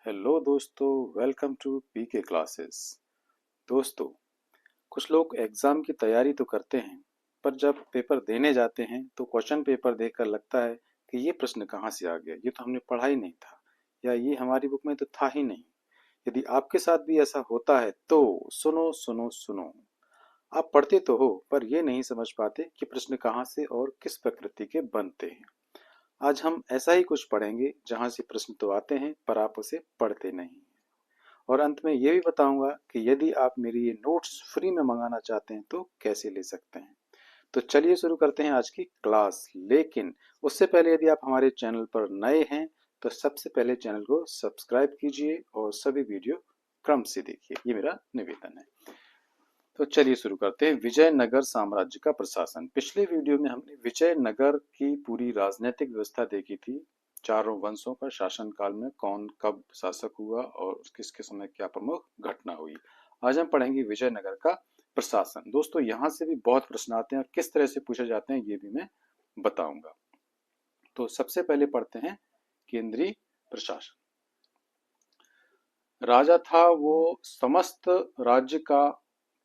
Hello दोस्तों, welcome to PK classes. दोस्तों, कुछ लोग एग्जाम की तैयारी तो करते हैं, पर जब पेपर देने जाते हैं तो क्वेश्चन पेपर देखकर लगता है कि ये प्रश्न कहाँ से आ गया, ये तो हमने पढ़ा ही नहीं था, या ये हमारी बुक में तो था ही नहीं। यदि आपके साथ भी ऐसा होता है तो सुनो सुनो सुनो। आप पढ़ते तो हो, पर ये नहीं समझ पाते कि प्रश्न कहाँ से और किस प्रकृति के बनते हैं। आज हम ऐसा ही कुछ पढ़ेंगे जहाँ से प्रश्न तो आते हैं, पर आप उसे पढ़ते नहीं। और अंत में ये भी बताऊंगा कि यदि आप मेरी ये नोट्स फ्री में मंगाना चाहते हैं तो कैसे ले सकते हैं। तो चलिए शुरू करते हैं आज की क्लास। लेकिन उससे पहले यदि आप हमारे चैनल पर नए हैं तो सबसे पहले चैनल को सब्सक्राइब कीजिए और सभी वीडियो क्रम से देखिए, ये मेरा निवेदन है। तो चलिए शुरू करते हैं। विजयनगर साम्राज्य का प्रशासन। पिछले वीडियो में हमने विजयनगर की पूरी राजनीतिक व्यवस्था देखी थी। चारों वंशों का शासनकाल में कौन कब शासक हुआ और किसके समय क्या प्रमुख घटना हुई। आज हम पढ़ेंगे विजयनगर का प्रशासन। दोस्तों, यहाँ से भी बहुत प्रश्न आते हैं और किस तरह से पूछे जाते हैं ये भी मैं बताऊंगा। तो सबसे पहले पढ़ते हैं केंद्रीय प्रशासन। राजा था वो समस्त राज्य का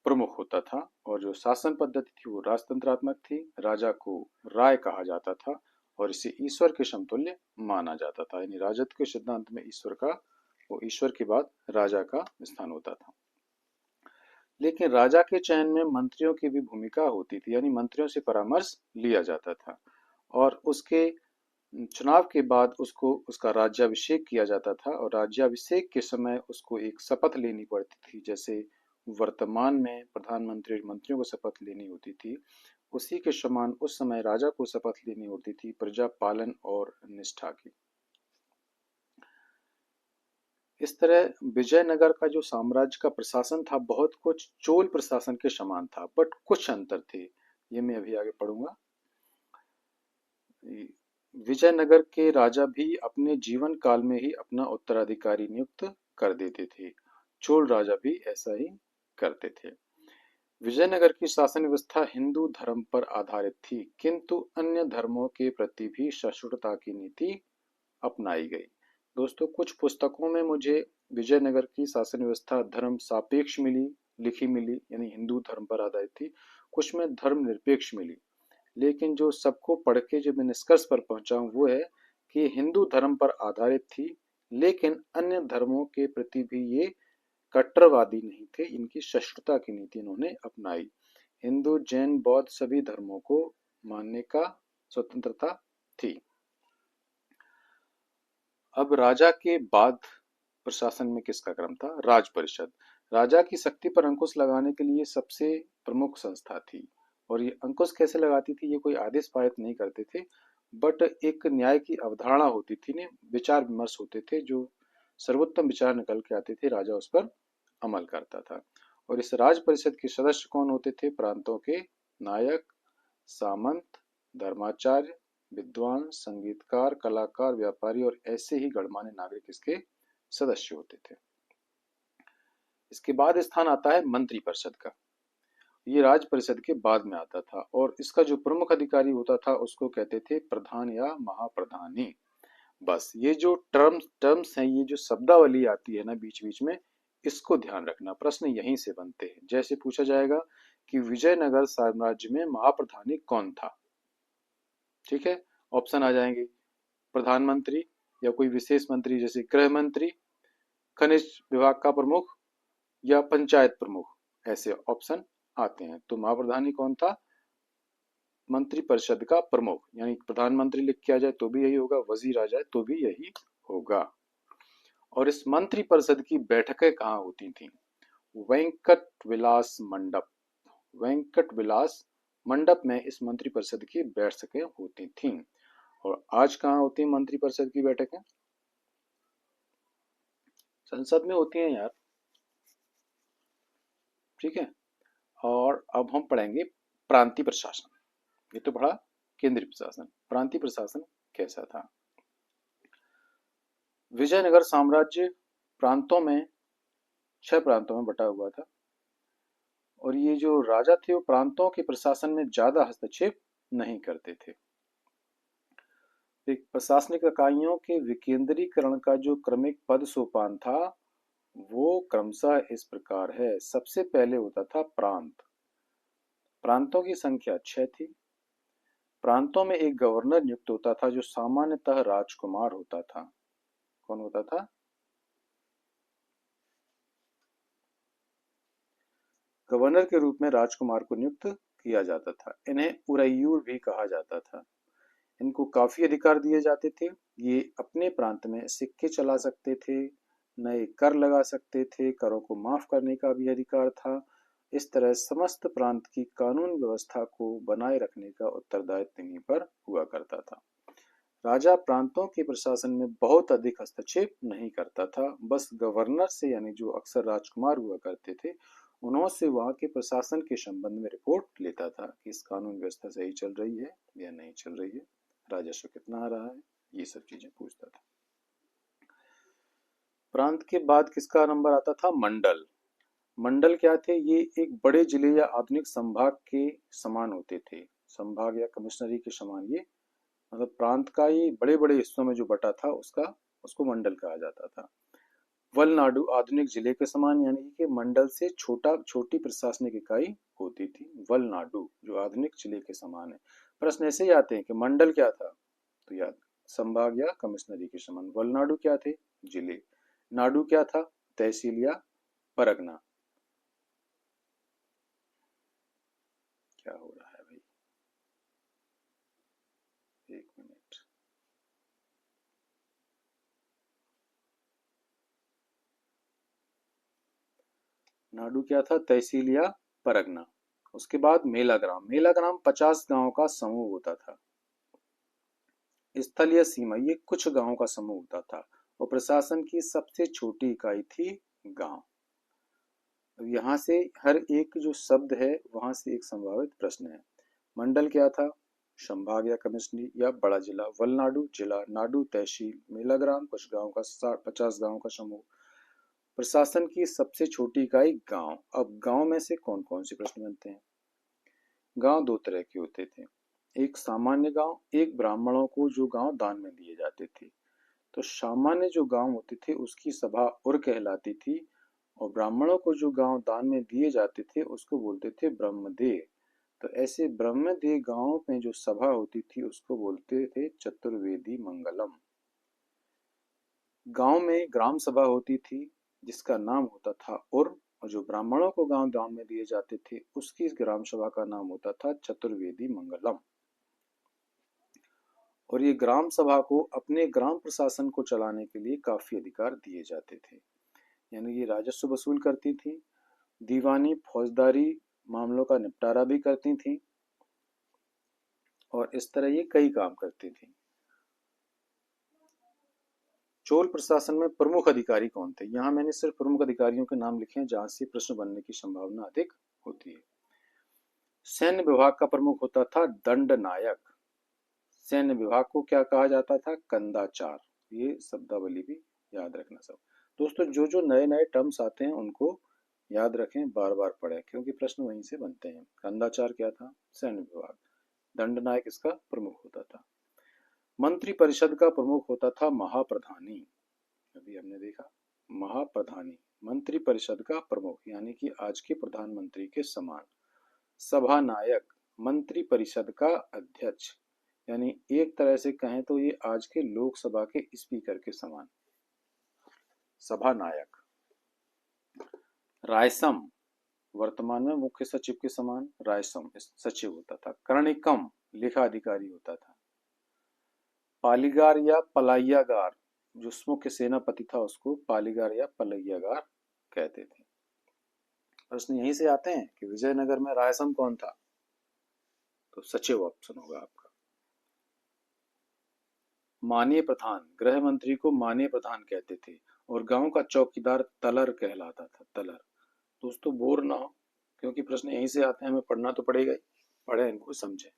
प्रमुख होता था, और जो शासन पद्धति थी वो राजतंत्रात्मक थी। राजा को राय कहा जाता था और इसे ईश्वर के समतुल्य माना जाता था। यानी राजत्व के सिद्धांत में ईश्वर के बाद राजा का स्थान होता था। लेकिन राजा के चयन में मंत्रियों की भी भूमिका होती थी, यानी मंत्रियों से परामर्श लिया जाता था और उसके चुनाव के बाद उसको उसका राज्याभिषेक किया जाता था। और राज्याभिषेक के समय उसको एक शपथ लेनी पड़ती थी, जैसे वर्तमान में प्रधानमंत्री और मंत्रियों को शपथ लेनी होती थी, उसी के समान उस समय राजा को शपथ लेनी होती थी प्रजा पालन और निष्ठा की। इस तरह विजयनगर का जो साम्राज्य का प्रशासन था बहुत कुछ चोल प्रशासन के समान था, बट कुछ अंतर थे, ये मैं अभी आगे पढ़ूंगा। विजयनगर के राजा भी अपने जीवन काल में ही अपना उत्तराधिकारी नियुक्त कर देते थे। चोल राजा भी ऐसा ही करते थे। विजयनगर की शासन व्यवस्था हिंदू धर्म पर आधारित थी, किंतु अन्य धर्मों के प्रति भी सहिष्णुता की नीति अपनाई गई। दोस्तों, कुछ पुस्तकों में मुझे विजयनगर की शासन व्यवस्था धर्म सापेक्ष मिली, यानी हिंदू धर्म पर आधारित थी। कुछ में धर्म निरपेक्ष मिली, लेकिन जो सबको पढ़ के जो मैं निष्कर्ष पर पहुंचा हूं वो है कि हिंदू धर्म पर आधारित थी, लेकिन अन्य धर्मों के प्रति भी ये कट्टरवादी नहीं थे। इनकी सहिष्णुता की नीति इन्होंने अपनाई। हिंदू जैन बौद्ध सभी धर्मों को मानने का स्वतंत्रता थी। अब राजा के बाद प्रशासन में किसका क्रम था? राज परिषद। राजा की शक्ति पर अंकुश लगाने के लिए सबसे प्रमुख संस्था थी। और ये अंकुश कैसे लगाती थी? ये कोई आदेश पारित नहीं करते थे, बट एक न्याय की अवधारणा होती थी, ने विचार विमर्श होते थे, जो सर्वोत्तम विचार निकल के आते थे, राजा उस पर अमल करता था। और इस राज परिषद के सदस्य कौन होते थे? प्रांतों के नायक, सामंत, धर्माचार्य, विद्वान, संगीतकार, कलाकार, व्यापारी और ऐसे ही गणमान्य नागरिक इसके सदस्य होते थे। इसके बाद स्थान आता है मंत्री परिषद का। ये राज परिषद के बाद में आता था और इसका जो प्रमुख अधिकारी होता था उसको कहते थे प्रधान या महाप्रधानी। बस ये जो टर्म्स हैं, ये जो शब्दावली आती है ना बीच बीच में, इसको ध्यान रखना। प्रश्न यहीं से बनते हैं। जैसे पूछा जाएगा कि विजयनगर साम्राज्य में महाप्रधानी कौन था, ठीक है, ऑप्शन आ जाएंगे प्रधानमंत्री या कोई विशेष मंत्री जैसे गृह मंत्री, खनिज विभाग का प्रमुख या पंचायत प्रमुख, ऐसे ऑप्शन आते हैं। तो महाप्रधानी कौन था? मंत्रिपरिषद का प्रमुख, यानी प्रधानमंत्री लिख के आ जाए तो भी यही होगा, वजीर आ जाए तो भी यही होगा। और इस मंत्रिपरिषद की बैठकें कहाँ होती थी? वेंकट विलास मंडप। वेंकट विलास मंडप में इस मंत्रिपरिषद की बैठकें होती थीं। और आज कहाँ होती है मंत्रिपरिषद की बैठकें? संसद में होती हैं यार, ठीक है। और अब हम पढ़ेंगे प्रांतीय प्रशासन। ये तो पढ़ा केंद्रीय प्रशासन। प्रांतीय प्रशासन कैसा था? विजयनगर साम्राज्य प्रांतों में 6 प्रांतों में बटा हुआ था, और ये जो राजा थे वो प्रांतों के प्रशासन में ज्यादा हस्तक्षेप नहीं करते थे। प्रशासनिक इकाइयों के विकेंद्रीकरण का जो क्रमिक पद सोपान था वो क्रमशः इस प्रकार है। सबसे पहले होता था प्रांत। प्रांतों की संख्या 6 थी। प्रांतों में एक गवर्नर नियुक्त होता था जो सामान्यतः राजकुमार होता था। कौन होता था? गवर्नर के रूप में राजकुमार को नियुक्त किया जाता था। इन्हें उरैयूर भी कहा जाता था। इनको काफी अधिकार दिए जाते थे। ये अपने प्रांत में सिक्के चला सकते थे, नए कर लगा सकते थे, करों को माफ करने का भी अधिकार था। इस तरह समस्त प्रांत की कानून व्यवस्था को बनाए रखने का उत्तरदायित्व इन्हीं पर हुआ करता था। राजा प्रांतों के प्रशासन में बहुत अधिक हस्तक्षेप नहीं करता था। बस गवर्नर से, यानी जो अक्सर राजकुमार हुआ करते थे, उनसे वहां के प्रशासन के संबंध में रिपोर्ट लेता था कि इस कानून व्यवस्था सही चल रही है या नहीं चल रही है, राजस्व कितना आ रहा है, ये सब चीजें पूछता था। प्रांत के बाद किसका नंबर आता था? मंडल। मंडल क्या थे? ये एक बड़े जिले या आधुनिक संभाग के समान होते थे। संभाग या कमिश्नरी के समान ये, मतलब प्रांत का ये बड़े बड़े हिस्सों में जो बटा था उसको मंडल कहा जाता था। वलनाडु आधुनिक जिले के समान, यानी कि मंडल से छोटी प्रशासनिक इकाई होती थी। वलनाडु जो आधुनिक जिले के समान है। प्रश्न ऐसे ही आते हैं कि मंडल क्या था, तो याद, संभाग या कमिश्नरी के समान। वलनाडु क्या थे? जिले। नाडु क्या था? तहसील या परगना। क्या हो रहा है भाई, एक मिनट। नाडु क्या था? तहसील या परगना। उसके बाद मेलाग्राम। मेलाग्राम 50 गांव का समूह होता था। स्थल या सीमा, ये कुछ गांवों का समूह होता था और प्रशासन की सबसे छोटी इकाई थी गांव। अब यहाँ से हर एक जो शब्द है वहां से एक संभावित प्रश्न है। मंडल क्या था? संभाग या कमिश्नरी या बड़ा जिला। वलनाडु जिला, नाडु तहसील, मेलाग्राम कुछ गांव का 50 गांव का समूह। प्रशासन की सबसे छोटी इकाई गांव। अब गांव में से कौन कौन से प्रश्न बनते हैं? गांव दो तरह के होते थे, एक सामान्य गांव, एक ब्राह्मणों को जो गांव दान में दिए जाते थे। तो सामान्य जो गांव होते थे उसकी सभा उर कहलाती थी और ब्राह्मणों को जो गांव दान में दिए जाते थे उसको बोलते थे ब्रह्मदेय। तो ऐसे ब्रह्मदेय गांव में जो सभा होती थी उसको बोलते थे चतुर्वेदी मंगलम। गांव में ग्राम सभा होती थी जिसका नाम होता था उर, और जो ब्राह्मणों को गांव दान में दिए जाते थे उसकी ग्राम सभा का नाम होता था चतुर्वेदी मंगलम। और ये ग्राम सभा को अपने ग्राम प्रशासन को चलाने के लिए काफी अधिकार दिए जाते थे, यानी ये राजस्व वसूल करती थी, दीवानी फौजदारी मामलों का निपटारा भी करती थी और इस तरह ये कई काम करती थी। चोल प्रशासन में प्रमुख अधिकारी कौन थे? यहाँ मैंने सिर्फ प्रमुख अधिकारियों के नाम लिखे हैं जहां से प्रश्न बनने की संभावना अधिक होती है। सैन्य विभाग का प्रमुख होता था दंड नायक। सैन्य विभाग को क्या कहा जाता था? कंदाचार। ये शब्दावली भी याद रखना सब। दोस्तों जो जो नए नए टर्म्स आते हैं उनको याद रखें, बार बार पढ़ें क्योंकि प्रश्न वहीं से बनते हैं। कंदाचार क्या था? सैन्य विभाग। दंड नायक इसका प्रमुख होता था। मंत्री परिषद का प्रमुख होता था महाप्रधानी। अभी हमने देखा महाप्रधानी, मंत्री परिषद का प्रमुख, यानी कि आज के प्रधानमंत्री के समान। सभा नायक, मंत्री परिषद का अध्यक्ष, यानी एक तरह से कहें तो ये आज के लोकसभा के स्पीकर के समान। सभा नायक। रायसम, वर्तमान में मुख्य सचिव के समान रायसम सचिव होता था। कर्णिकम, लेखा अधिकारी होता था। पालीगार या पलाय्यागार, जो मुख्य सेनापति था उसको पालीगार या पलैयागार कहते थे। प्रश्न यहीं से आते हैं कि विजयनगर में रायसम कौन था? तो सचिव ऑप्शन होगा आपका। माननीय प्रधान, गृह मंत्री को माननीय प्रधान कहते थे और गांव का चौकीदार तलर कहलाता था। तलर। दोस्तों बोर ना हो क्योंकि प्रश्न यहीं से आते हैं, हमें पढ़ना तो पड़ेगा ही, पढ़े इनको समझे।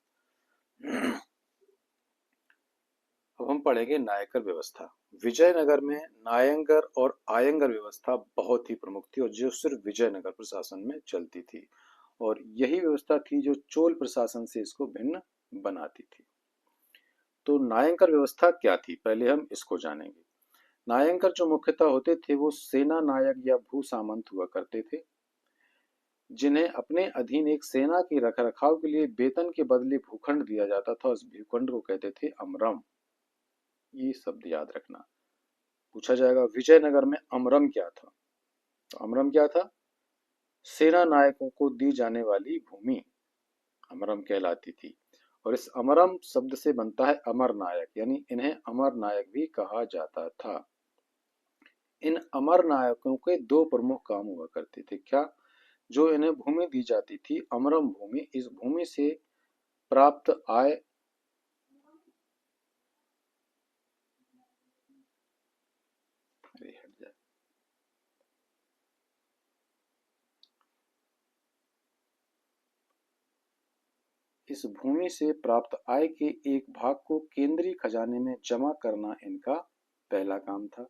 अब हम पढ़ेंगे नायकर व्यवस्था। विजयनगर में नायंगर और आयंगर व्यवस्था बहुत ही प्रमुख थी और जो सिर्फ विजयनगर प्रशासन में चलती थी और यही व्यवस्था थी जो चोल प्रशासन से इसको भिन्न बनाती थी। तो नायंकर व्यवस्था क्या थी, पहले हम इसको जानेंगे। नायंकर जो मुख्यतः होते थे वो सेना नायक या भू सामंत हुआ करते थे, जिन्हें अपने अधीन एक सेना के रखरखाव के लिए वेतन के बदले भूखंड दिया जाता था। उस भूखंड को कहते थे अमरम। ये शब्द याद रखना। पूछा जाएगा विजयनगर में अमरम क्या था, तो अमरम क्या था? सेना नायकों को दी जाने वाली भूमि अमरम कहलाती थी। और इस अमरम शब्द से बनता है अमर नायक, यानी इन्हें अमर नायक भी कहा जाता था। इन अमर नायकों के दो प्रमुख काम हुआ करते थे। क्या? जो इन्हें भूमि दी जाती थी अमरम भूमि, इस भूमि से प्राप्त आय इस भूमि से प्राप्त आय के एक भाग को केंद्रीय खजाने में जमा करना इनका पहला काम था।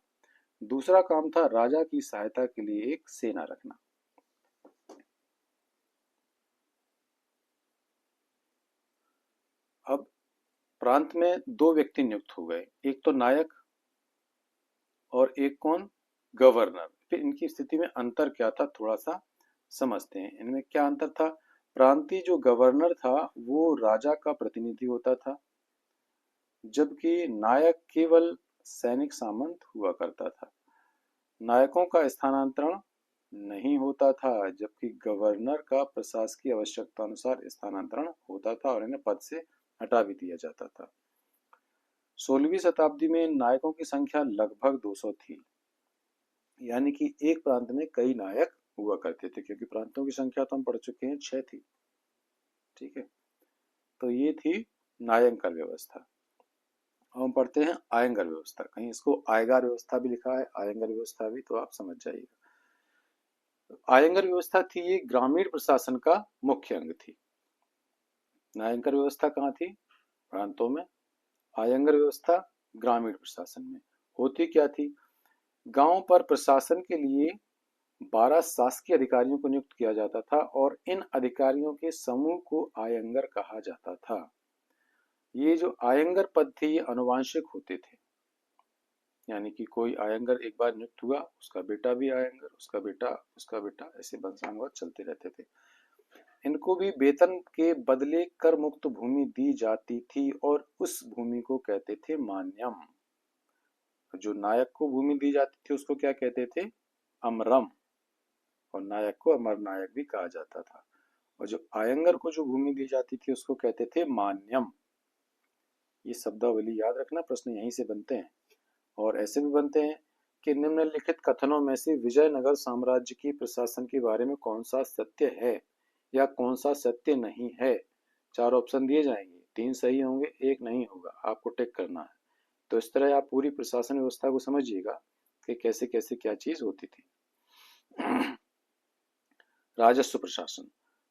दूसरा काम था राजा की सहायता के लिए एक सेना रखना। अब प्रांत में दो व्यक्ति नियुक्त हो गए, एक तो नायक और एक कौन? गवर्नर। फिर इनकी स्थिति में अंतर क्या था, थोड़ा सा समझते हैं। इनमें क्या अंतर था? प्रांतीय जो गवर्नर था वो राजा का प्रतिनिधि होता था, जबकि नायक केवल सैनिक सामंत हुआ करता था। नायकों का स्थानांतरण नहीं होता था, जबकि गवर्नर का प्रशासकीय आवश्यकता अनुसार स्थानांतरण होता था और इन्हें पद से हटा भी दिया जाता था। 16वीं शताब्दी में नायकों की संख्या लगभग 200 थी, यानी कि एक प्रांत में कई नायक हुआ करते थे, क्योंकि प्रांतों की संख्या तो हम पढ़ चुके हैं 6 थी। ठीक है, तो ये थी नायंकर व्यवस्था। अब हम पढ़ते हैं आयंगर व्यवस्था। कहीं इसको आयगार व्यवस्था भी लिखा है, आयंगर व्यवस्था भी, तो आप समझ जाइएगा। आयंगर व्यवस्था थी ये ग्रामीण प्रशासन का मुख्य अंग थी। नायंकर व्यवस्था कहाँ थी? प्रांतों में। आयंगर व्यवस्था ग्रामीण प्रशासन में। होती क्या थी? गांव पर प्रशासन के लिए 12 शासकीय अधिकारियों को नियुक्त किया जाता था और इन अधिकारियों के समूह को आयंगर कहा जाता था। ये जो आयंगर पद थे ये अनुवांशिक होते थे, यानी कि कोई आयंगर एक बार नियुक्त हुआ, उसका बेटा भी आयंगर, उसका बेटा, ऐसे वंशानुगत चलते रहते थे। इनको भी वेतन के बदले कर मुक्त भूमि दी जाती थी और उस भूमि को कहते थे मान्यम। जो नायक को भूमि दी जाती थी उसको क्या कहते थे? अमरम। और नायक को अमर नायक भी कहा जाता था। और जो आयंगर को जो भूमि दी जाती थी उसको कहते थे मान्यम। ये शब्दावली याद रखना, प्रश्न यहीं से बनते हैं। और ऐसे भी बनते हैं कि निम्नलिखित कथनों में से विजयनगर साम्राज्य की प्रशासन के बारे में कौन सा सत्य है या कौन सा सत्य नहीं है। 4 ऑप्शन दिए जाएंगे, 3 सही होंगे, 1 नहीं होगा, आपको टिक करना है। तो इस तरह आप पूरी प्रशासन व्यवस्था को समझिएगा कि कैसे कैसे क्या चीज होती थी। राजस्व प्रशासन।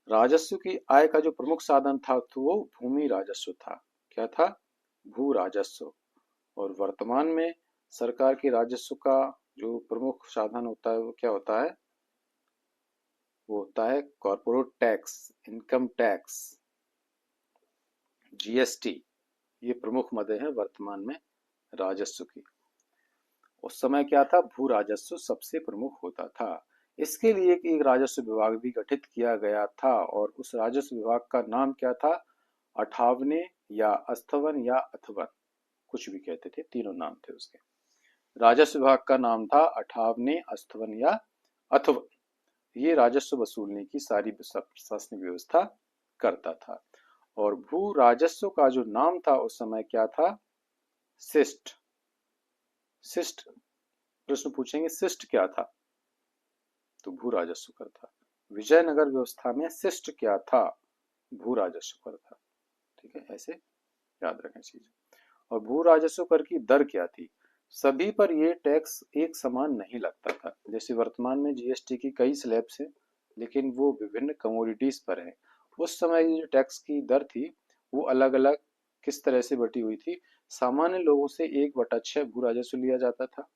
राजस्व की आय का जो प्रमुख साधन था तो वो भूमि राजस्व था। क्या था? भू राजस्व। और वर्तमान में सरकार के राजस्व का जो प्रमुख साधन होता है वो क्या होता है? वो होता है corporate tax, income tax, GST. ये प्रमुख मदें हैं वर्तमान में राजस्व की। उस समय क्या था? भू राजस्व सबसे प्रमुख होता था। इसके लिए एक राजस्व विभाग भी गठित किया गया था और उस राजस्व विभाग का नाम क्या था? अठावने या अस्थवन या अथवन, कुछ भी कहते थे, तीनों नाम थे उसके। राजस्व विभाग का नाम था अठावने, अस्थवन या अथवन। ये राजस्व वसूलने की सारी प्रशासनिक व्यवस्था करता था। और भू राजस्व का जो नाम था उस समय क्या था? शिष्ट। शिष्ट प्रश्न पूछेंगे, शिष्ट क्या था? तो भू राजस्व कर था। विजयनगर व्यवस्था में शिष्ट क्या था? भू राजस्व कर था। ठीक है, ऐसे याद रखें चीज। और भू राजस्व कर की दर क्या थी? सभी पर ये टैक्स एक समान नहीं लगता था। जैसे वर्तमान में जीएसटी की कई स्लैब्स हैं, लेकिन वो विभिन्न कमोडिटीज पर है। उस समय जो टैक्स की दर थी वो अलग अलग किस तरह से बटी हुई थी? सामान्य लोगों से 1/6 भू राजस्व लिया जाता था,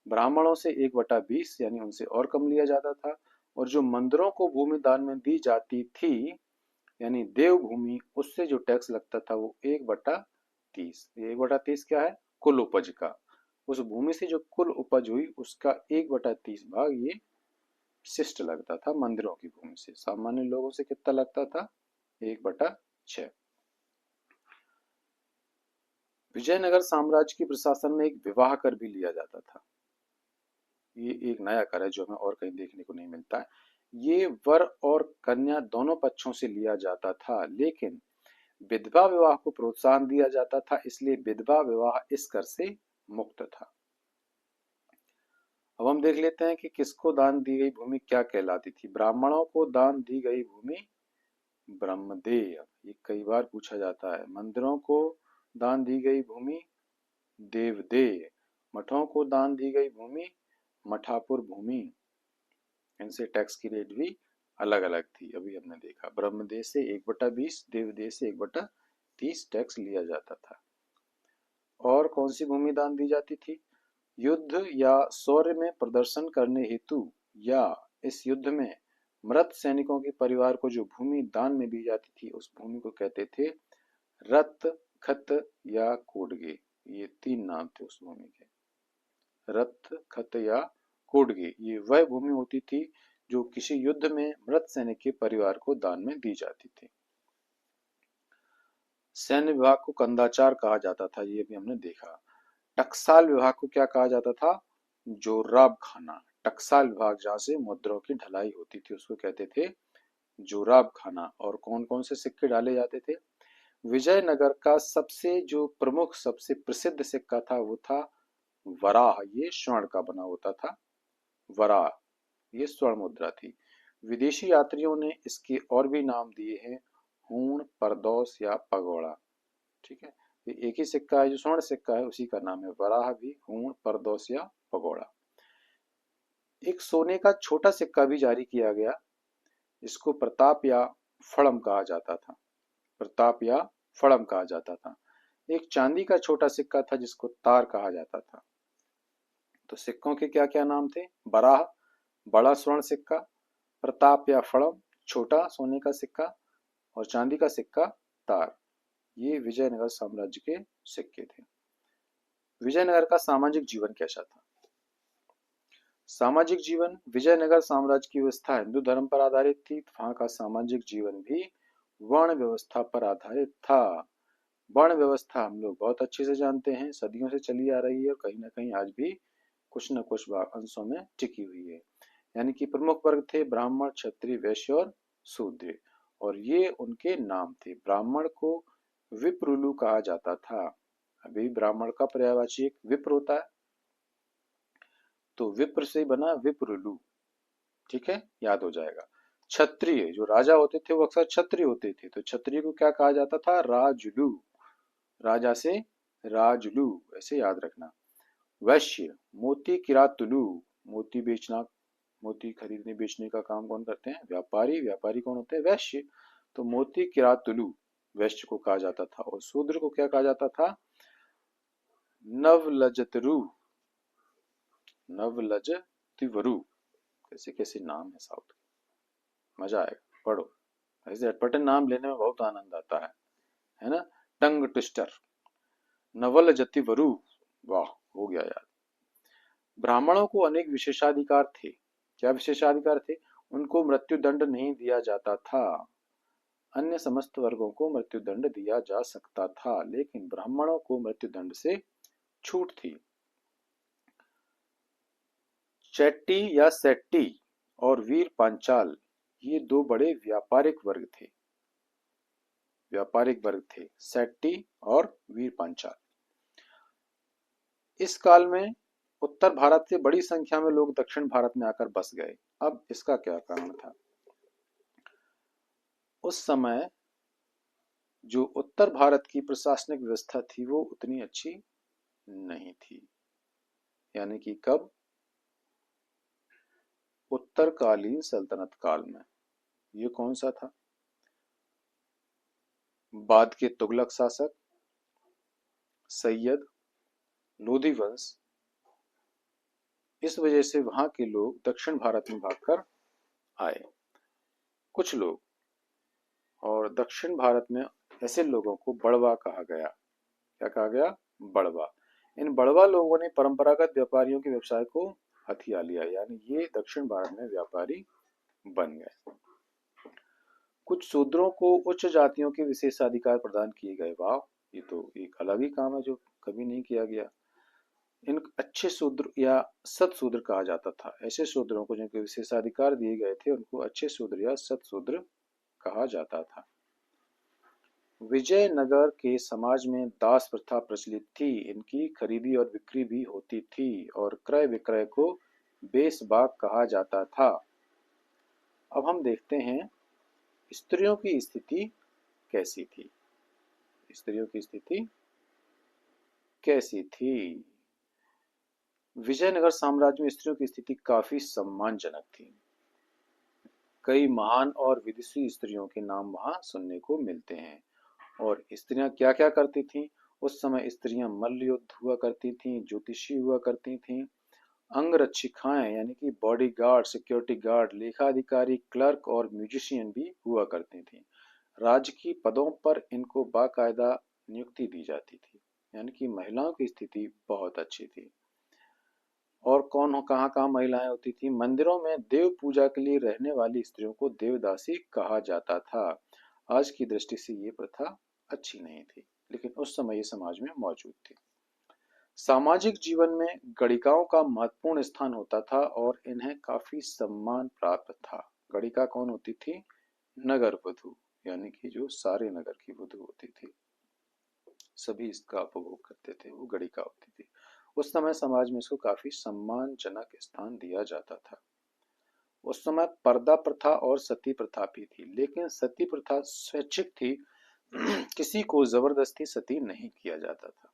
ब्राह्मणों से 1/20 यानी उनसे और कम लिया जाता था, और जो मंदिरों को भूमि दान में दी जाती थी यानी देव भूमि, उससे जो टैक्स लगता था वो 1/3 30। ये 1/30 क्या है? कुल उपज का। उस भूमि से जो कुल उपज हुई उसका 1/30 भाग ये शिष्ट लगता था मंदिरों की भूमि से। सामान्य लोगों से कितना लगता था? 1/6। विजयनगर साम्राज्य की प्रशासन में एक विवाह कर भी लिया जाता था। ये एक नया कर है जो हमें और कहीं देखने को नहीं मिलता है। ये वर और कन्या दोनों पक्षों से लिया जाता था, लेकिन विधवा विवाह को प्रोत्साहन दिया जाता था, इसलिए विधवा विवाह इस कर से मुक्त था। अब हम देख लेते हैं कि किसको दान दी गई भूमि क्या कहलाती थी। ब्राह्मणों को दान दी गई भूमि ब्रह्मदेय, ये कई बार पूछा जाता है। मंदिरों को दान दी गई भूमि देवदेय। मठों को दान दी गई भूमि मठापुर भूमि। इनसे टैक्स की रेट भी अलग अलग थी, अभी हमने देखा। ब्रह्मदेय से 1/20, देवदेय से 1/30 टैक्स लिया जाता था। और कौन सी भूमि दान दी जाती थी? युद्ध या शौर्य में प्रदर्शन करने हेतु या इस युद्ध में मृत सैनिकों के परिवार को जो भूमि दान में दी जाती थी उस भूमि को कहते थे रथ, खत या कोडगे। ये 3 नाम थे उस भूमि के। रथ, खत या कोडगे ये वह भूमि होती थी जो किसी युद्ध में मृत सैनिक के परिवार को दान में दी जाती थी। सैन्य विभाग को कंदाचार कहा जाता था, ये भी हमने देखा। टकसाल विभाग को क्या कहा जाता था? जोराब खाना। टकसाल विभाग जहाँ से मुद्राओं की ढलाई होती थी उसको कहते थे जोराब खाना। और कौन कौन से सिक्के डाले जाते थे? विजयनगर का सबसे जो प्रमुख सबसे प्रसिद्ध सिक्का था वो था वराह। ये स्वर्ण का बना होता था वराह, ये स्वर्ण मुद्रा थी। विदेशी यात्रियों ने इसके और भी नाम दिए हैं, हूण, परदौस या पगोड़ा। ठीक है, ये एक ही सिक्का है जो स्वर्ण सिक्का है, उसी का नाम है वराह भी, हूण, परदौस या पगोड़ा। एक सोने का छोटा सिक्का भी जारी किया गया, इसको प्रताप या फड़म कहा जाता था। प्रताप या फड़म कहा जाता था। एक चांदी का छोटा सिक्का था जिसको तार कहा जाता था। तो सिक्कों के क्या क्या नाम थे? बराह, बड़ा स्वर्ण सिक्का, प्रताप या फड़म, छोटा सोने का सिक्का, और चांदी का सिक्का तार। ये विजयनगर साम्राज्य के सिक्के थे। विजयनगर का सामाजिक जीवन कैसा था? सामाजिक जीवन, विजयनगर साम्राज्य की व्यवस्था हिंदू धर्म पर आधारित थी। वहां का सामाजिक जीवन भी वर्ण व्यवस्था पर आधारित था। वर्ण व्यवस्था हम लोग बहुत अच्छे से जानते हैं, सदियों से चली आ रही है और कहीं ना कहीं आज भी कुछ न कुछ अंशों में टिकी हुई है। यानी कि प्रमुख वर्ग थे ब्राह्मण, क्षत्रिय, वैश्य और शूद्र, और ये उनके नाम थे। ब्राह्मण को विप्रुलु कहा जाता था। अभी ब्राह्मण का पर्यायवाची एक विप्र होता है, तो विप्र से बना विप्रुलु। ठीक है, याद हो जाएगा। क्षत्रिय जो राजा होते थे वो अक्सर क्षत्रिय होते थे, तो क्षत्रिय को क्या कहा जाता था? राजुलु। राजा से राजुलु, ऐसे याद रखना। वैश्य, मोती किरातुलु। मोती बेचना, मोती खरीदने बेचने का काम कौन करते हैं? व्यापारी। व्यापारी कौन होते हैं? वैश्य। तो मोती किरातुलु वैश्य को कहा जाता था। और शूद्र को क्या कहा जाता था? नवलजतरु। नवलजतिवरु। कैसे कैसे नाम है साउथ के, मजा आएगा, पढ़ो। ऐसे अटपटे नाम लेने में बहुत आनंद आता है ना? टंग ट्विस्टर, नवलजतिवरु, वाह, हो गया याद। ब्राह्मणों को अनेक विशेषाधिकार थे। क्या विशेषाधिकार थे? उनको मृत्यु दंड नहीं दिया जाता था। अन्य समस्त वर्गों को मृत्यु दंड दिया जा सकता था, लेकिन ब्राह्मणों को मृत्यु दंड से छूट थी। चैट्टी या सेट्टी और वीर पांचाल ये दो बड़े व्यापारिक वर्ग थे। व्यापारिक वर्ग थे सेट्टी और वीर पांचाल। इस काल में उत्तर भारत से बड़ी संख्या में लोग दक्षिण भारत में आकर बस गए। अब इसका क्या कारण था? उस समय जो उत्तर भारत की प्रशासनिक व्यवस्था थी वो उतनी अच्छी नहीं थी। यानी कि कब? उत्तरकालीन सल्तनत काल में। ये कौन सा था? बाद के तुगलक शासक, सैयद, लोधी वंश। इस वजह से वहां के लोग दक्षिण भारत में भागकर आए कुछ लोग। और दक्षिण भारत में ऐसे लोगों को बड़वा कहा गया। क्या कहा गया? बड़वा। इन बड़वा लोगों ने परंपरागत व्यापारियों के व्यवसाय को हथिया लिया, यानी ये दक्षिण भारत में व्यापारी बन गए। कुछ शूद्रों को उच्च जातियों के विशेषाधिकार प्रदान किए गए। वाह, ये तो एक अलग ही काम है जो कभी नहीं किया गया। इन अच्छे शूद्र या सतशूद्र कहा जाता था। ऐसे शूद्रों को जिनके विशेषाधिकार दिए गए थे उनको अच्छे शूद्र या सतशूद्र कहा जाता था। विजयनगर के समाज में दास प्रथा प्रचलित थी। इनकी खरीदी और बिक्री भी होती थी और क्रय विक्रय को बेसबाक कहा जाता था। अब हम देखते हैं स्त्रियों की स्थिति कैसी थी। स्त्रियों की स्थिति कैसी थी? विजयनगर साम्राज्य में स्त्रियों की स्थिति काफी सम्मानजनक थी। कई महान और विदुषी स्त्रियों के नाम वहां सुनने को मिलते हैं। और स्त्रियां क्या क्या करती थीं? उस समय स्त्रियां मल्लयुद्ध हुआ करती थीं, ज्योतिषी हुआ करती थीं, अंगरक्षिकाएं यानी कि बॉडीगार्ड, सिक्योरिटी गार्ड, लेखाधिकारी, क्लर्क और म्यूजिशियन भी हुआ करती थीं। राजकीय पदों पर इनको बाकायदा नियुक्ति दी जाती थी, यानी कि महिलाओं की स्थिति बहुत अच्छी थी। और कौन कहाँ कहाँ महिलाएं होती थी? मंदिरों में देव पूजा के लिए रहने वाली स्त्रियों को देवदासी कहा जाता था। आज की दृष्टि से ये प्रथा अच्छी नहीं थी, लेकिन उस समय ये समाज में मौजूद थी। सामाजिक जीवन में गणिकाओं का महत्वपूर्ण स्थान होता था और इन्हें काफी सम्मान प्राप्त था। गणिका कौन होती थी? नगर वधू, यानी कि जो सारे नगर की वधू होती थी, सभी इसका उपभोग करते थे, वो गणिका होती थी। उस समय समाज में इसको काफी सम्मानजनक स्थान दिया जाता था। उस समय पर्दा प्रथा और सती प्रथा भी थी, लेकिन सती प्रथा स्वैच्छिक थी। किसी को जबरदस्ती सती नहीं किया जाता था।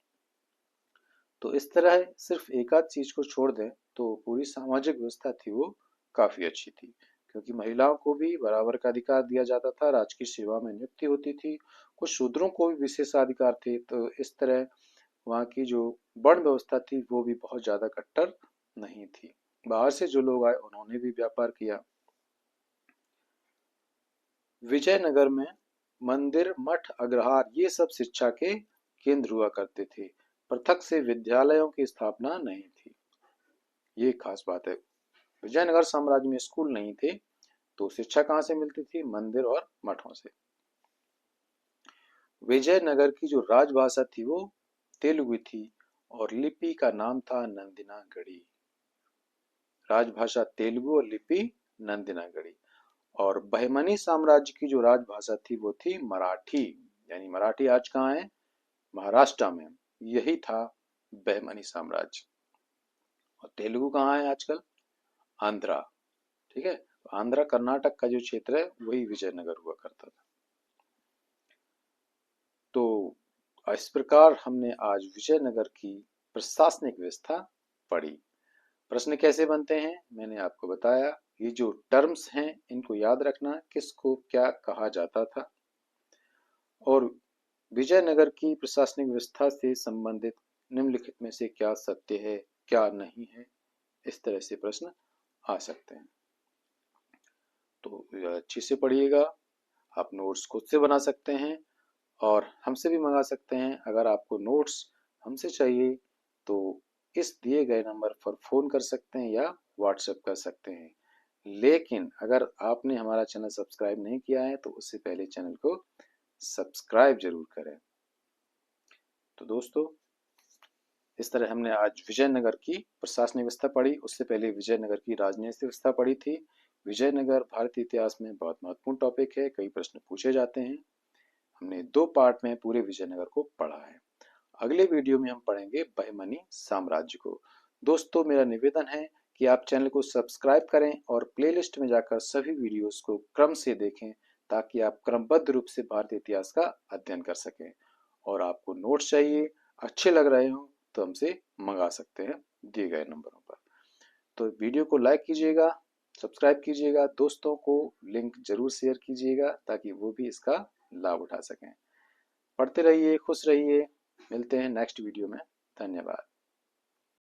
तो इस तरह सिर्फ एक आध चीज को छोड़ दें तो पूरी सामाजिक व्यवस्था थी वो काफी अच्छी थी, क्योंकि महिलाओं को भी बराबर का अधिकार दिया जाता था, राजकीय सेवा में नियुक्ति होती थी, कुछ शूद्रों को भी विशेषाधिकार थे। तो इस तरह वहाँ की जो वर्ण व्यवस्था थी वो भी बहुत ज्यादा कट्टर नहीं थी। बाहर से जो लोग आए उन्होंने भी व्यापार किया। विजयनगर में मंदिर, मठ, अग्रहार ये सब शिक्षा के केंद्र हुआ करते थे। पृथक से विद्यालयों की स्थापना नहीं थी, ये खास बात है। विजयनगर साम्राज्य में स्कूल नहीं थे, तो शिक्षा कहाँ से मिलती थी? मंदिर और मठों से। विजयनगर की जो राजभाषा थी वो तेलुगु थी और लिपि का नाम था नंदिनागढ़ी। राजभाषा तेलुगु और लिपि नंदिनागढ़ी। और बहमनी साम्राज्य की जो राजभाषा थी वो थी मराठी, यानी मराठी आज कहाँ है? महाराष्ट्र में। यही था बहमनी साम्राज्य। और तेलुगु कहाँ है आजकल? आंध्रा। ठीक है, आंध्रा कर्नाटक का जो क्षेत्र है वही विजयनगर हुआ करता था। तो इस प्रकार हमने आज विजयनगर की प्रशासनिक व्यवस्था पढ़ी। प्रश्न कैसे बनते हैं मैंने आपको बताया। ये जो टर्म्स हैं इनको याद रखना, किसको क्या कहा जाता था, और विजयनगर की प्रशासनिक व्यवस्था से संबंधित निम्नलिखित में से क्या सत्य है क्या नहीं है, इस तरह से प्रश्न आ सकते हैं। तो अच्छे से पढ़िएगा। आप नोट्स खुद से बना सकते हैं और हमसे भी मंगा सकते हैं। अगर आपको नोट्स हमसे चाहिए तो इस दिए गए नंबर पर फोन कर सकते हैं या व्हाट्सएप कर सकते हैं। लेकिन अगर आपने हमारा चैनल सब्सक्राइब नहीं किया है तो उससे पहले चैनल को सब्सक्राइब जरूर करें। तो दोस्तों, इस तरह हमने आज विजयनगर की प्रशासनिक व्यवस्था पढ़ी। उससे पहले विजयनगर की राजनीतिक व्यवस्था पढ़ी थी। विजयनगर भारतीय इतिहास में बहुत महत्वपूर्ण टॉपिक है, कई प्रश्न पूछे जाते हैं। हमने 2 पार्ट में पूरे विजयनगर को पढ़ा है। अगले वीडियो में हम पढ़ेंगे बहमनी साम्राज्य को। दोस्तों, मेरा निवेदन है कि आप चैनल को सब्सक्राइब करें और प्लेलिस्ट में जाकर सभी वीडियोस को क्रम से देखें, ताकि आप क्रमबद्ध रूप से भारतीय इतिहास का अध्ययन कर सकें। और आपको नोट्स चाहिए, अच्छे लग रहे हो तो हमसे मंगा सकते हैं दिए गए नंबरों पर। तो वीडियो को लाइक कीजिएगा, सब्सक्राइब कीजिएगा, दोस्तों को लिंक जरूर शेयर कीजिएगा ताकि वो भी इसका लाभ उठा सकें। पढ़ते रहिए, खुश रहिए। मिलते हैं नेक्स्ट वीडियो में। धन्यवाद।